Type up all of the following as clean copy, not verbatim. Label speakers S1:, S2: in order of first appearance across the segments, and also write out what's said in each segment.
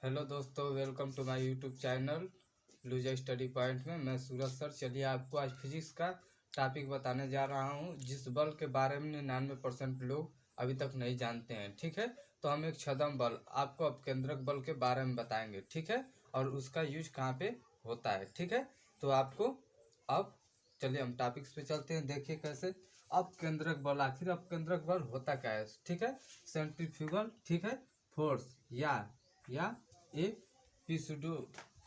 S1: Hello दोस्तों, welcome to my YouTube channel loser study point में मैं सूरज सर। चलिए आपको आज फिजिक्स का टॉपिक बताने जा रहा हूं जिस बल के बारे में 99% लोग अभी तक नहीं जानते हैं। ठीक है, तो हम एक छद्म बल, आपको अपकेंद्रक बल के बारे में बताएंगे। ठीक है, और उसका यूज कहाँ पे होता है। ठीक है, तो आपको अब चलिए हम टॉपिक्स पे चलते हैं। देखिए कैसे अपकेंद्रक बल, आखिर अपकेंद्रक बल होता क्या है। ठीक है, सेंट्रीफ्यूगल, ठीक है, फोर्स या ए पिसुडो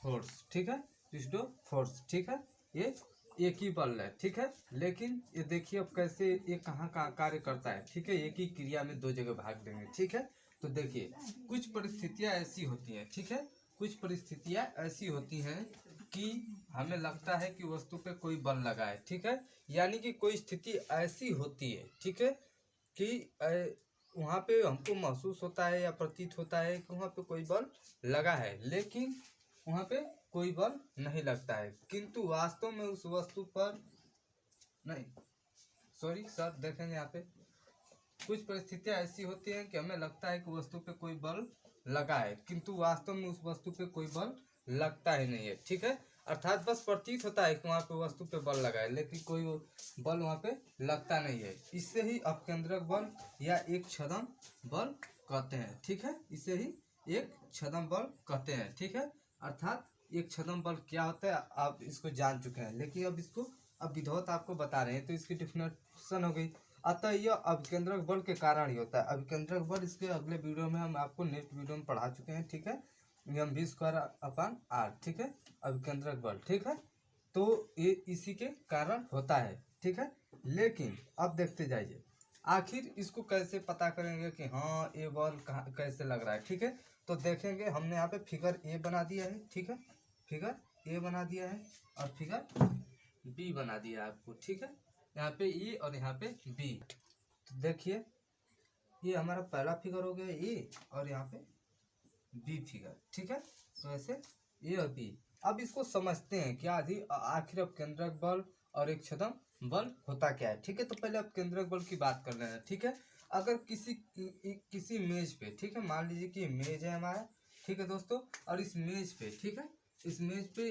S1: फोर्स। ठीक है, पिसुडो फोर्स। ठीक है, ये एक ही बल है। ठीक है, लेकिन ये देखिए अब कैसे ये कहाँ का कार्य करता है। ठीक है, एक ही क्रिया में दो जगह भाग देंगे। ठीक है, तो देखिए कुछ परिस्थितियां ऐसी होती हैं। ठीक है, कुछ परिस्थितियां ऐसी होती हैं कि हमें लगता है कि वस्तु पे कोई बल लगा है। ठीक है, यानी कि कोई स्थिति ऐसी होती है। ठीक है, कि वहाँ पे हमको महसूस होता है या प्रतीत होता है कि वहाँ पे कोई बल लगा है, लेकिन वहाँ पे कोई बल नहीं लगता है, किंतु वास्तव में उस वस्तु पर नहीं, सॉरी सर, देखेंगे यहाँ पे कुछ परिस्थितियाँ ऐसी होती हैं कि हमें लगता है कि वस्तु पे कोई बल लगा है, किंतु वास्तव में उस वस्तु पे कोई बल लगता ही नहीं है। ठीक है, अर्थात बस प्रतीत होता है कि वहाँ पे वस्तु पे बल लगा है, लेकिन कोई बल वहाँ पे लगता नहीं है। इससे ही अपकेंद्रक बल या एक छद्म बल कहते हैं। ठीक है, इसे ही एक छद्म बल कहते हैं। ठीक है, अर्थात एक छद्म बल क्या होता है आप इसको जान चुके हैं, लेकिन अब इसको अब विधिवत आपको बता रहे हैं, तो इसकी डिफिनेशन हो गई। अतः यह अभिकेंद्रक बल के कारण ही होता है। अभिकेंद्रक बल इसके अगले वीडियो में हम आपको नेक्स्ट वीडियो में पढ़ा चुके हैं। ठीक है, mv²/r। ठीक है, अभिकेंद्रक बल। ठीक है, तो ये इसी के कारण होता है। ठीक है, लेकिन अब देखते जाइए आखिर इसको कैसे पता करेंगे कि हाँ ये बल कहाँ कैसे लग रहा है। ठीक है, तो देखेंगे हमने यहाँ पे फिगर ए बना दिया है। ठीक है, फिगर ए बना दिया है और फिगर बी बना दिया है आपको। ठीक है, यहाँ पे ई और यहाँ पे बी। तो देखिए ये हमारा पहला फिगर हो गया ए और यहाँ पे बी फिगर। ठीक है, तो ऐसे ए और बी। अब इसको समझते हैं कि आखिर अपकेंद्रक बल और एक छद्म बल होता क्या है। ठीक है, तो पहले अपकेंद्रक बल की बात कर रहे हैं। ठीक है, अगर किसी मेज पे, ठीक है, मान लीजिए कि मेज है हमारा। ठीक है दोस्तों, और इस मेज पे, ठीक है, इस मेज पे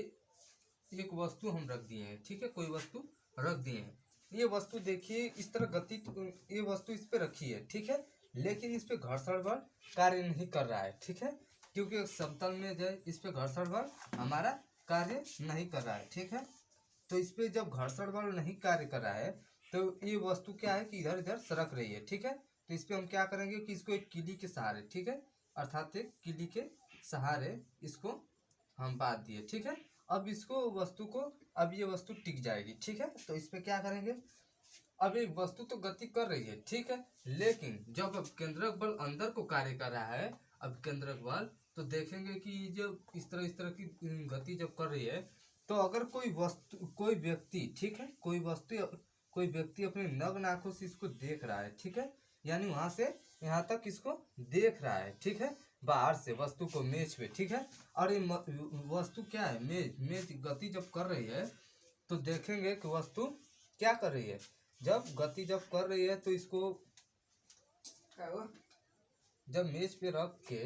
S1: एक वस्तु हम रख दिए हैं। ठीक है, कोई वस्तु रख दिए हैं। ये वस्तु देखिए इस तरह गति, ये वस्तु इस पे रखी है। ठीक है, लेकिन इस पे घर्षण बल कार्य नहीं कर रहा है। ठीक है, क्योंकि समतल में जो है इस पे घर्षण बल हमारा कार्य नहीं कर रहा है। ठीक है, तो इस पे जब घर्षण बल नहीं कार्य कर रहा है तो ये वस्तु क्या है कि इधर इधर सरक रही है। ठीक है, तो इस पे हम क्या करेंगे कि इसको एक किली के सहारे, ठीक है, अर्थात एक किली के सहारे इसको हम बांध दिए। ठीक है, अब इसको वस्तु को, अब ये वस्तु टिक जाएगी। ठीक है, तो इस पे क्या करेंगे, अब ये वस्तु तो गति कर रही है। ठीक है, लेकिन जब अब केंद्रक बल अंदर को कार्य कर रहा है, अब केंद्रक बल, तो देखेंगे कि जब इस तरह की गति जब कर रही है, तो अगर कोई वस्तु, कोई व्यक्ति, ठीक है, कोई व्यक्ति अपने नग्न आंखों से इसको देख रहा है। ठीक है, यानी वहां से यहाँ तक इसको देख रहा है। ठीक है, बाहर से वस्तु को मेज पे। ठीक है, और ये वस्तु क्या है, मेज गति जब कर रही है, तो देखेंगे कि वस्तु क्या कर रही है, जब गति जब कर रही है तो इसको जब मेज पे रख के,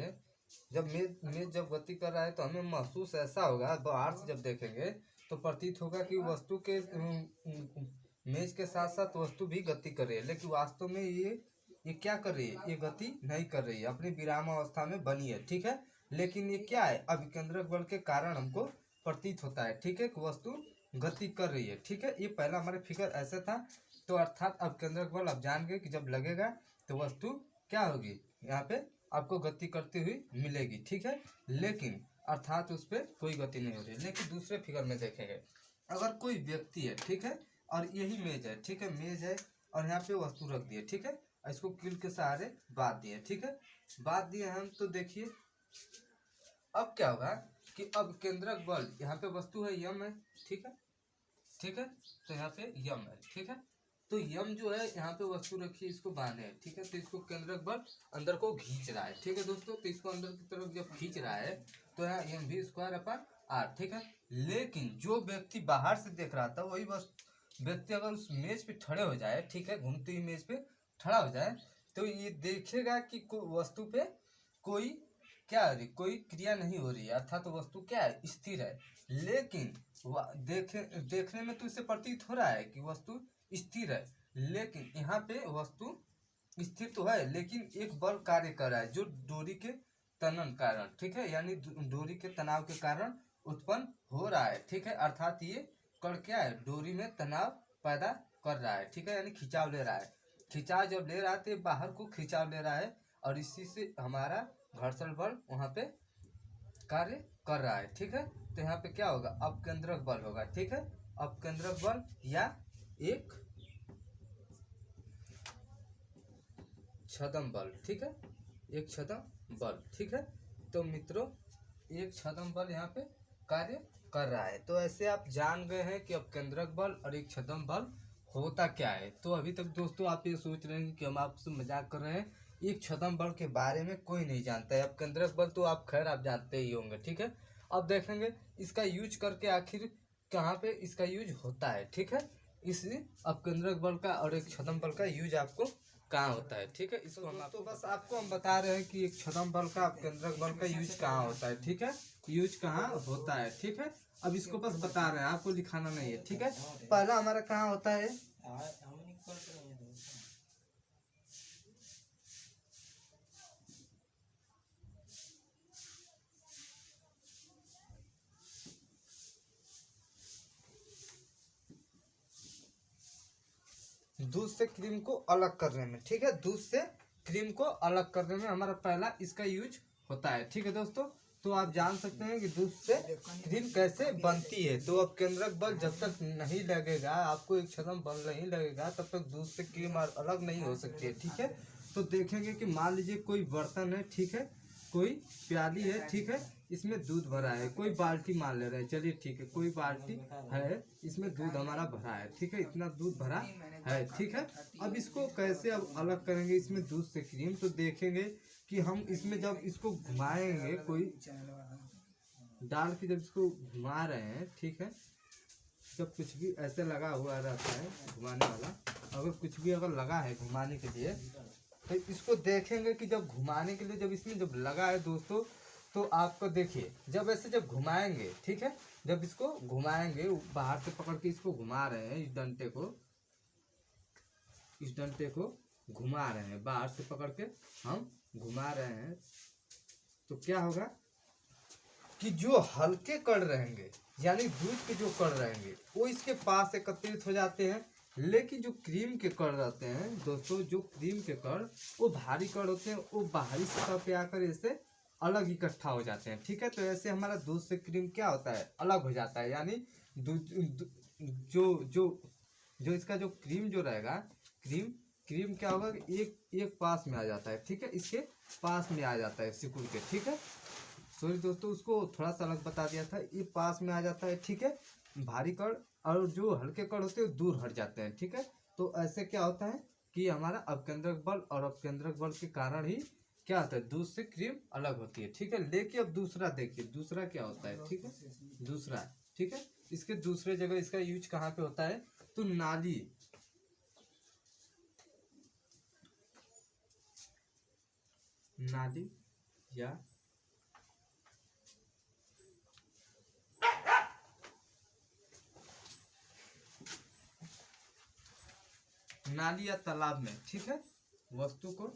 S1: जब मेज जब गति कर रहा है तो हमें महसूस ऐसा होगा, बाहर से जब देखेंगे तो प्रतीत होगा कि वस्तु के मेज के साथ साथ वस्तु भी गति कर रही है, लेकिन वास्तव में ये क्या कर रही है, ये गति नहीं कर रही है, अपनी विराम अवस्था में बनी है। ठीक है, लेकिन ये क्या है, अभिकेंद्रक बल के कारण हमको प्रतीत होता है। ठीक है, कि वस्तु गति कर रही है। ठीक है, ये पहला हमारे फिगर ऐसा था। तो अर्थात अभिकेंद्रक बल आप जान गए कि जब लगेगा तो वस्तु क्या होगी, यहाँ पे आपको गति करती हुई मिलेगी। ठीक है, लेकिन अर्थात उस पर कोई गति नहीं हो रही। लेकिन दूसरे फिगर में देखेंगे, अगर कोई व्यक्ति है, ठीक है, और यही मेज है, ठीक है, मेज है और यहाँ पे वस्तु रख दी है। ठीक है, इसको कील के सहारे बांध दिए। ठीक है, बांध दिए हम, तो देखिए अब क्या होगा कि अब केंद्रक बल, यहाँ पे वस्तु है यम है। ठीक है, ठीक है, तो यहाँ पे यम है। ठीक है, तो यम जो है यहाँ पे वस्तु रखी है, इसको बांधे है। ठीक है, तो इसको केंद्रक बल अंदर को खींच रहा है। ठीक है दोस्तों, तो इसको अंदर की तरफ जब खींच रहा है तो यहाँ mv²/r। ठीक है, लेकिन जो व्यक्ति बाहर से देख रहा था वही व्यक्ति अगर उस मेज पे खड़े हो जाए, ठीक है, घूमती हुई मेज पे खड़ा हो जाए, तो ये देखेगा कि वस्तु पे कोई क्या हो रही, कोई क्रिया नहीं हो रही है, अर्थात तो वस्तु क्या है, स्थिर है। लेकिन देखने में तो इससे प्रतीत हो रहा है कि वस्तु स्थिर है, लेकिन यहाँ पे वस्तु स्थिर तो है, लेकिन एक बल कार्य कर रहा है जो डोरी के तनन कारण, ठीक है, यानी डोरी के तनाव के कारण उत्पन्न हो रहा है, ठीक है। अर्थात ये कण क्या है, डोरी में तनाव पैदा कर रहा है, ठीक है, यानी खिंचाव ले रहा है। खिंचाव जब ले रहा है तो बाहर को खिंचाव ले रहा है, और इसी से हमारा घर्षण बल वहां पे कार्य कर रहा है, ठीक है। तो यहाँ पे क्या होगा, अपकेंद्रक बल होगा, ठीक है, अपकेंद्रक बल या एक छदम बल, ठीक है, एक छदम बल, ठीक है। तो मित्रों एक छदम बल यहाँ पे कार्य कर रहा है। तो ऐसे आप जान गए हैं कि अपकेंद्रक बल और एक छदम बल होता क्या है। तो अभी तक दोस्तों आप ये सोच रहे हैं कि हम आपसे मजाक कर रहे हैं, एक छदम बल के बारे में कोई नहीं जानता है। अपकेंद्रक बल तो आप खैर आप जानते ही होंगे, ठीक है। अब देखेंगे इसका यूज करके आखिर कहाँ पे इसका यूज होता है, ठीक है। इस अपकेंद्रक बल का और एक छदम बल का यूज आपको कहाँ होता है, ठीक है। इसको हम तो बस आपको हम बता रहे हैं कि एक छदम बल का अपकेंद्रक बल का यूज कहाँ होता है, ठीक है, यूज कहाँ होता है, ठीक है। अब इसको बस बता रहे हैं, आपको लिखाना नहीं है, ठीक है। पहला हमारा कहाँ होता है, दूध से क्रीम को अलग करने में, ठीक है, दूध से क्रीम को अलग करने में हमारा पहला इसका यूज होता है, ठीक है दोस्तों। तो आप जान सकते हैं कि दूध से क्रीम कैसे बनती है। तो अब केंद्रक बल जब तक नहीं लगेगा, आपको एक छदम बल नहीं लगेगा, तब तक दूध से क्रीम अलग नहीं हो सकती है, ठीक है। तो देखेंगे कि मान लीजिए कोई बर्तन है, ठीक है, कोई प्याली है, ठीक है, इसमें दूध भरा है, कोई बाल्टी मान ले रहे हैं, चलिए ठीक है, कोई बाल्टी है, इसमें दूध हमारा भरा है, ठीक है, इतना दूध भरा है, ठीक है। अब इसको कैसे अब अलग करेंगे इसमें दूध से क्रीम, तो देखेंगे कि हम इसमें जब इसको घुमाएंगे, कोई डाल के जब इसको घुमा रहे हैं, ठीक है, जब कुछ भी ऐसे लगा हुआ रहता है घुमाने वाला, अगर कुछ भी अगर लगा है घुमाने के लिए, तो इसको देखेंगे कि जब घुमाने के लिए जब इसमें जब लगा है दोस्तों, तो आपको देखिए जब ऐसे जब घुमाएंगे, ठीक है, जब इसको घुमाएंगे, बाहर से पकड़ के इसको घुमा रहे हैं, इस डंटे को घुमा रहे हैं, बाहर से पकड़ के हम घुमा रहे हैं, तो क्या होगा कि जो हल्के कण रहेंगे, यानी दूध के जो कण रहेंगे, वो इसके पास एकत्रित हो जाते हैं। लेकिन जो क्रीम के कण रहते हैं दोस्तों, जो क्रीम के कण वो भारी कण होते हैं, वो बाहरी सतह पे आकर ऐसे अलग इकट्ठा हो जाते हैं, ठीक है। तो ऐसे हमारा दूध से क्रीम क्या होता है, अलग हो जाता है, यानी जो जो जो इसका जो क्रीम जो रहेगा, क्रीम क्या होगा, एक पास में आ जाता है, ठीक है, इसके पास में आ जाता है सिकुड़ के, ठीक है। सॉरी दोस्तों, उसको थोड़ा सा अलग बता दिया था, ये पास में आ जाता है, ठीक है, भारी कण और जो हल्के कण होते हैं दूर हट जाते हैं, ठीक है। तो ऐसे क्या होता है कि हमारा अपकेंद्रक बल और अपकेंद्रक बल के कारण ही क्या होता है, दूध से क्रीम अलग होती है, ठीक है। लेकिन अब दूसरा देखिए, दूसरा क्या होता है, ठीक है, दूसरा, ठीक है, इसके दूसरे जगह इसका यूज कहाँ पे होता है, तो नाली या तालाब में, ठीक है, वस्तु को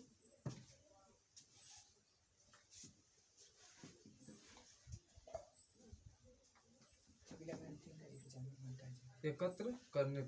S1: एकत्र करने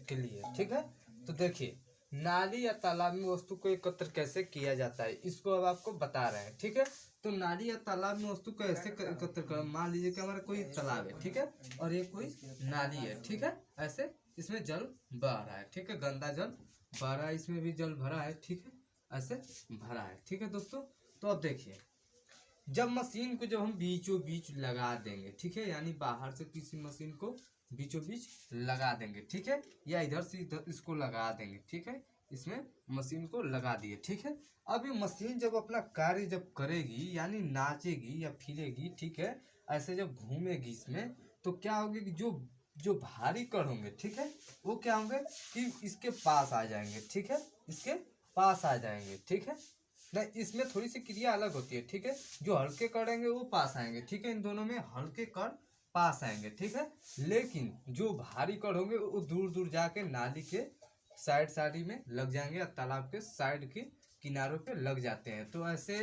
S1: के लिए, ठीक है। तो देखिए नाली या तालाब में वस्तु को एकत्र कैसे किया जाता है, इसको अब आपको बता रहे हैं, ठीक है। तो नाली या तालाब में वस्तु को ऐसे एकत्र कर, मान लीजिए कि हमारा कोई तालाब है, ठीक है, और ये कोई नाली है, ठीक है, ऐसे इसमें जल बह रहा है, ठीक है, गंदा जल बह रहा है, इसमें भी जल भरा है, ठीक है, ऐसे भरा है, ठीक है दोस्तों। तो अब देखिए जब मशीन को जब हम बीचों बीच लगा देंगे, ठीक है, यानी बाहर से किसी मशीन को बीचों बीच लगा देंगे, ठीक है, या इधर से इधर इसको लगा देंगे, ठीक है, इसमें मशीन को लगा दिए, ठीक है। अब ये मशीन जब अपना कार्य जब करेगी, यानी नाचेगी या फिरेगी, ठीक है, ऐसे जब घूमेगी इसमें, तो क्या होगा कि जो जो भारी कण होंगे, ठीक है, वो क्या होंगे कि इसके पास आ जाएंगे, ठीक है, इसके पास आ जाएंगे, ठीक है। नहीं, इसमें थोड़ी सी क्रिया अलग होती है, ठीक है। जो हल्के कण रहेंगे वो पास आएंगे, ठीक है। इन दोनों में हल्के कण पास आएंगे, ठीक है। लेकिन जो भारी कण होंगे वो दूर दूर जाके नाली के साइड साइड में लग जाएंगे या तालाब के साइड के किनारों पे लग जाते हैं। तो ऐसे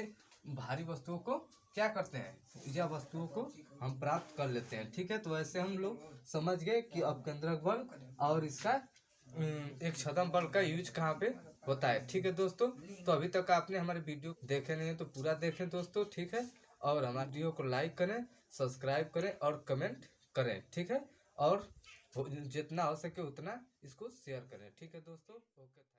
S1: भारी वस्तुओं को क्या करते हैं, ऊर्जा वस्तुओं को हम प्राप्त कर लेते हैं, ठीक है। तो ऐसे हम लोग समझ गए कि अपकेंद्रक बल और इसका एक छदम बल का यूज कहाँ पे होता है, ठीक है दोस्तों। तो अभी तक आपने हमारे वीडियो देखे नहीं है तो पूरा देखें दोस्तों, ठीक है। और हमारे वीडियो को लाइक करें, सब्सक्राइब करें और कमेंट करें, ठीक है। और जितना हो सके उतना इसको शेयर करें, ठीक है दोस्तों। ओके।